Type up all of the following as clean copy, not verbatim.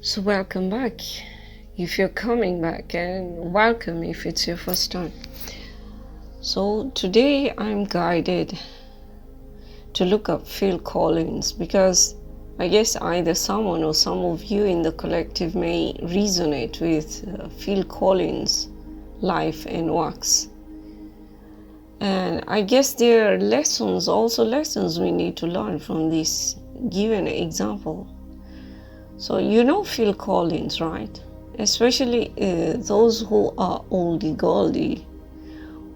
So welcome back if you're coming back, and welcome if it's your first time. So today I'm guided to look up Phil Collins because I guess either someone or some of you in the collective may resonate with Phil Collins' life and works. And I guess there are lessons we need to learn from this given example. So you know Phil Collins, right? Especially those who are oldie goldie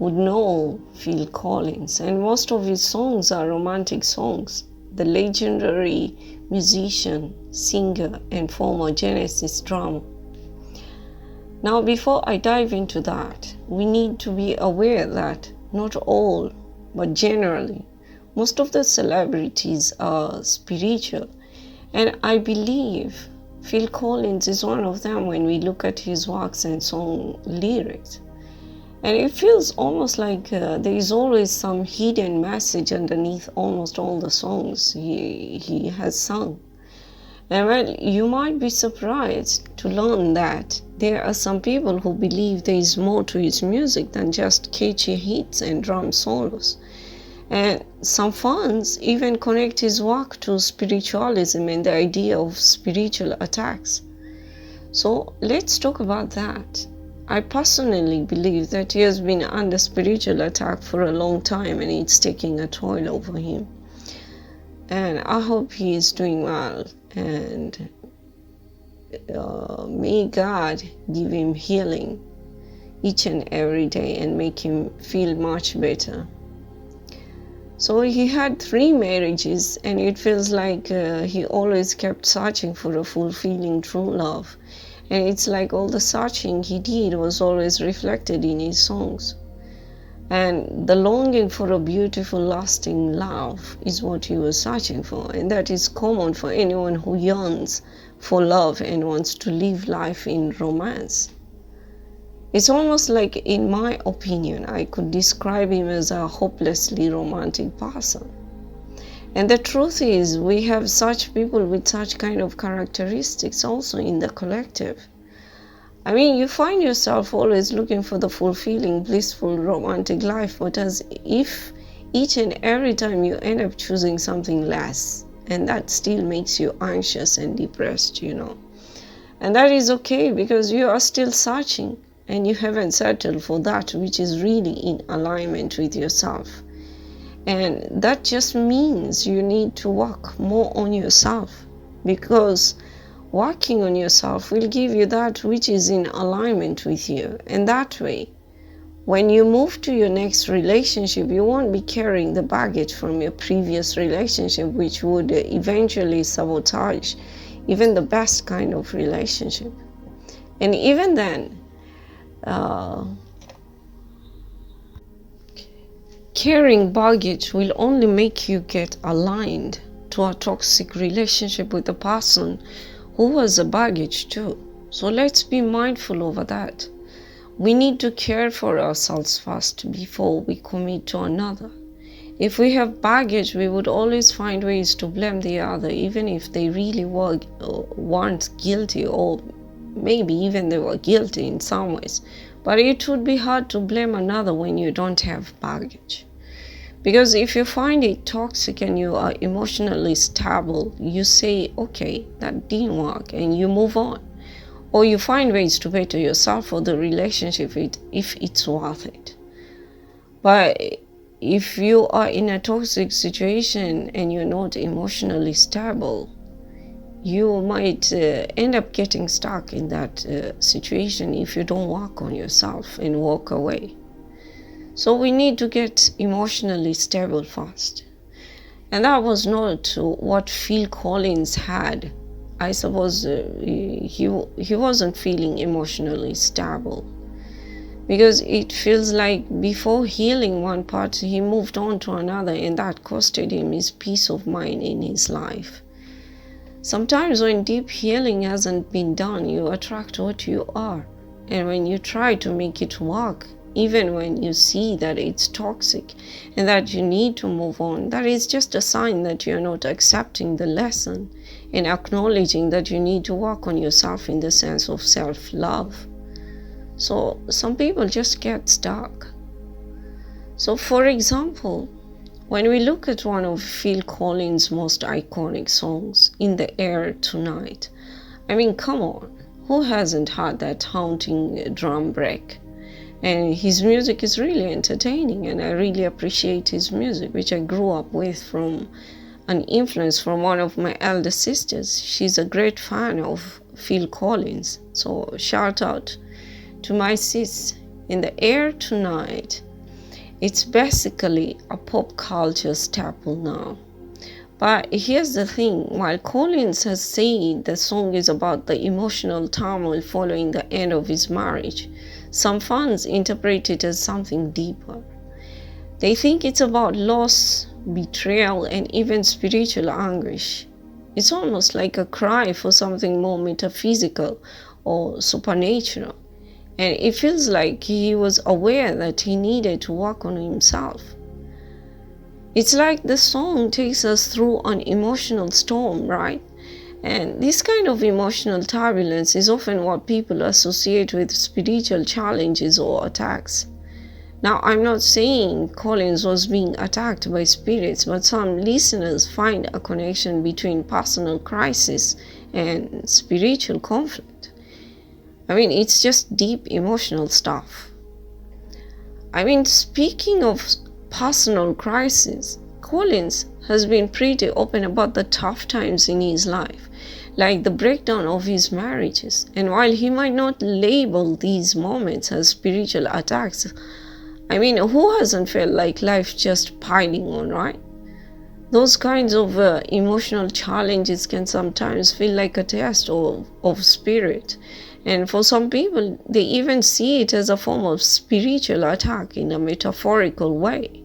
would know Phil Collins, and most of his songs are romantic songs. The legendary musician, singer, and former Genesis drummer. Now, before I dive into that, we need to be aware that not all, but generally, most of the celebrities are spiritual. And I believe Phil Collins is one of them when we look at his works and song lyrics. And it feels almost like there is always some hidden message underneath almost all the songs he has sung. And well, you might be surprised to learn that there are some people who believe there is more to his music than just catchy hits and drum solos. And some fans even connect his work to spiritualism and the idea of spiritual attacks. So let's talk about that. I personally believe that he has been under spiritual attack for a long time and it's taking a toll over him. And I hope he is doing well, and may God give him healing each and every day and make him feel much better. So he had 3 marriages, and it feels like he always kept searching for a fulfilling true love. And it's like all the searching he did was always reflected in his songs. And the longing for a beautiful, lasting love is what he was searching for. And that is common for anyone who yearns for love and wants to live life in romance. It's almost like, in my opinion, I could describe him as a hopelessly romantic person. And the truth is, we have such people with such kind of characteristics also in the collective. I mean, you find yourself always looking for the fulfilling, blissful, romantic life, but as if each and every time you end up choosing something less, and that still makes you anxious and depressed, And that is okay, because you are still searching. And you haven't settled for that which is really in alignment with yourself. And that just means you need to work more on yourself, because working on yourself will give you that which is in alignment with you. And that way, when you move to your next relationship, you won't be carrying the baggage from your previous relationship, which would eventually sabotage even the best kind of relationship. And even then, carrying baggage will only make you get aligned to a toxic relationship with a person who was a baggage too. So let's be mindful over that. We need to care for ourselves first before we commit to another. If we have baggage, we would always find ways to blame the other, even if they really weren't guilty, or maybe even they were guilty in some ways. But it would be hard to blame another when you don't have baggage. Because if you find it toxic and you are emotionally stable, you say, okay, that didn't work, and you move on. Or you find ways to better yourself or the relationship if it's worth it. But if you are in a toxic situation and you're not emotionally stable, you might end up getting stuck in that situation if you don't work on yourself and walk away. So we need to get emotionally stable first. And that was not what Phil Collins had. I suppose he wasn't feeling emotionally stable, because it feels like before healing one part, he moved on to another, and that costed him his peace of mind in his life. Sometimes when deep healing hasn't been done, you attract what you are. And when you try to make it work, even when you see that it's toxic and that you need to move on, that is just a sign that you're not accepting the lesson and acknowledging that you need to work on yourself in the sense of self-love. So some people just get stuck. So for example, when we look at one of Phil Collins' most iconic songs, In the Air Tonight, I mean, come on, who hasn't heard that haunting drum break? And his music is really entertaining, and I really appreciate his music, which I grew up with from an influence from one of my elder sisters. She's a great fan of Phil Collins. So shout out to my sis. In the Air Tonight, it's basically a pop culture staple now. But here's the thing, while Collins has said the song is about the emotional turmoil following the end of his marriage, some fans interpret it as something deeper. They think it's about loss, betrayal, and even spiritual anguish. It's almost like a cry for something more metaphysical or supernatural. And it feels like he was aware that he needed to work on himself. It's like the song takes us through an emotional storm, right? And this kind of emotional turbulence is often what people associate with spiritual challenges or attacks. Now, I'm not saying Collins was being attacked by spirits, but some listeners find a connection between personal crisis and spiritual conflict. I mean, it's just deep emotional stuff. I mean, speaking of personal crisis, Collins has been pretty open about the tough times in his life, like the breakdown of his marriages. And while he might not label these moments as spiritual attacks, I mean, who hasn't felt like life just piling on, right? Those kinds of emotional challenges can sometimes feel like a test of spirit. And for some people, they even see it as a form of spiritual attack in a metaphorical way.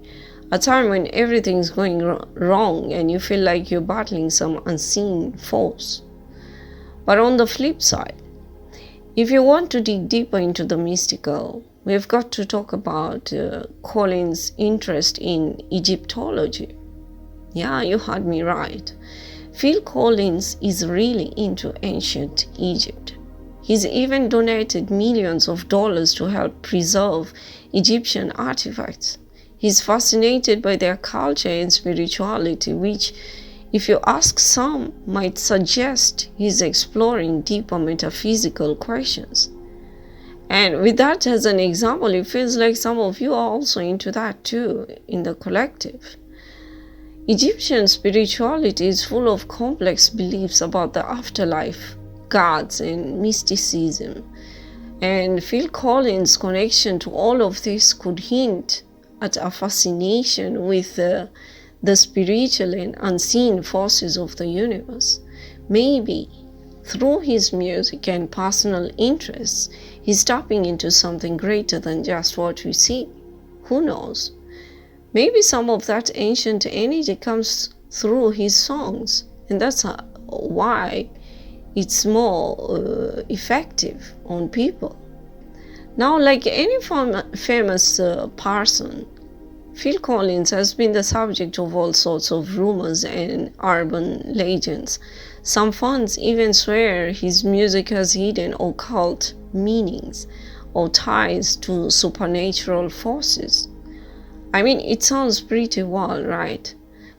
A time when everything's going wrong and you feel like you're battling some unseen force. But on the flip side, if you want to dig deeper into the mystical, we've got to talk about Collins' interest in Egyptology. Yeah, you heard me right. Phil Collins is really into ancient Egypt. He's even donated millions of dollars to help preserve Egyptian artifacts. He's fascinated by their culture and spirituality, which, if you ask some, might suggest he's exploring deeper metaphysical questions. And with that as an example, it feels like some of you are also into that too, in the collective. Egyptian spirituality is full of complex beliefs about the afterlife, gods, and mysticism. And Phil Collins' connection to all of this could hint at a fascination with the spiritual and unseen forces of the universe. Maybe through his music and personal interests, he's tapping into something greater than just what we see. Who knows? Maybe some of that ancient energy comes through his songs, and that's why it's more effective on people. Now, like any famous person, Phil Collins has been the subject of all sorts of rumors and urban legends. Some fans even swear his music has hidden occult meanings or ties to supernatural forces. I mean, it sounds pretty wild, right?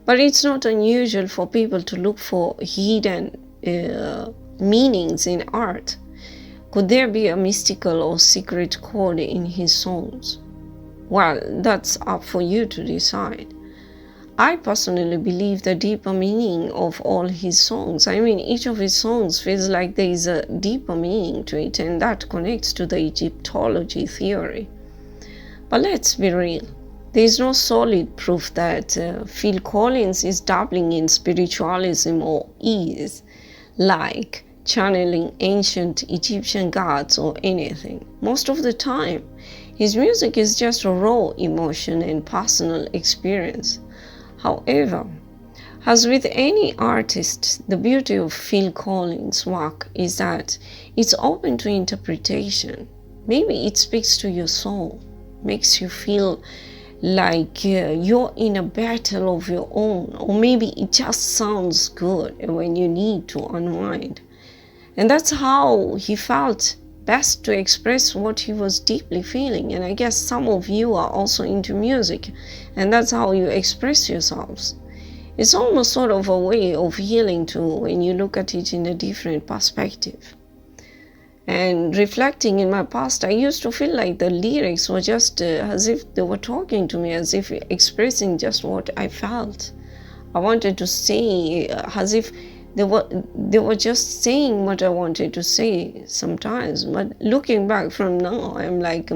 But it's not unusual for people to look for hidden meanings in art. Could there be a mystical or secret code in his songs? Well, that's up for you to decide. I personally believe the deeper meaning of all his songs. I mean, each of his songs feels like there is a deeper meaning to it, and that connects to the Egyptology theory. But let's be real. There is no solid proof that Phil Collins is dabbling in spiritualism or is like channeling ancient Egyptian gods or anything. Most of the time, his music is just a raw emotion and personal experience. However, as with any artist, the beauty of Phil Collins' work is that it's open to interpretation. Maybe it speaks to your soul. makes you feel like you're in a battle of your own, or maybe it just sounds good when you need to unwind. And that's how he felt best to express what he was deeply feeling. And I guess some of you are also into music, and that's how you express yourselves. It's almost sort of a way of healing too when you look at it in a different perspective. And reflecting in my past, I used to feel like the lyrics were just as if they were talking to me, as if expressing just what I felt. I wanted to say, as if they were just saying what I wanted to say sometimes. But looking back from now, I'm like,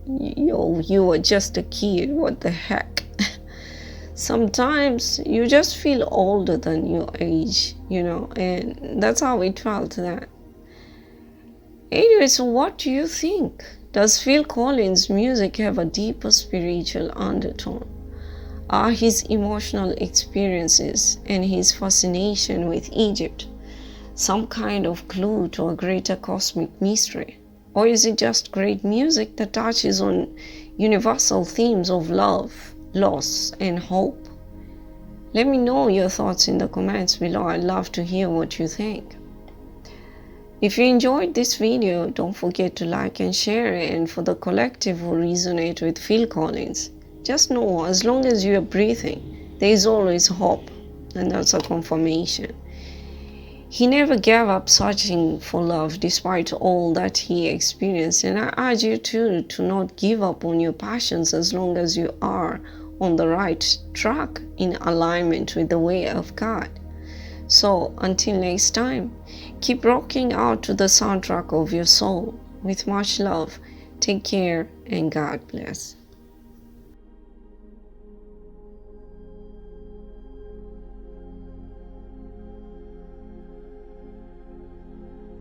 you were just a kid. What the heck? Sometimes you just feel older than your age, and that's how it felt then. Anyway, so what do you think? Does Phil Collins' music have a deeper spiritual undertone? Are his emotional experiences and his fascination with Egypt some kind of clue to a greater cosmic mystery? Or is it just great music that touches on universal themes of love, loss, and hope? Let me know your thoughts in the comments below. I'd love to hear what you think. If you enjoyed this video, don't forget to like and share it. And for the collective who resonate with Phil Collins, just know as long as you are breathing, there is always hope, and that's a confirmation. He never gave up searching for love despite all that he experienced, and I urge you too to not give up on your passions as long as you are on the right track in alignment with the way of God. So until next time, keep rocking out to the soundtrack of your soul. With much love, take care and God bless.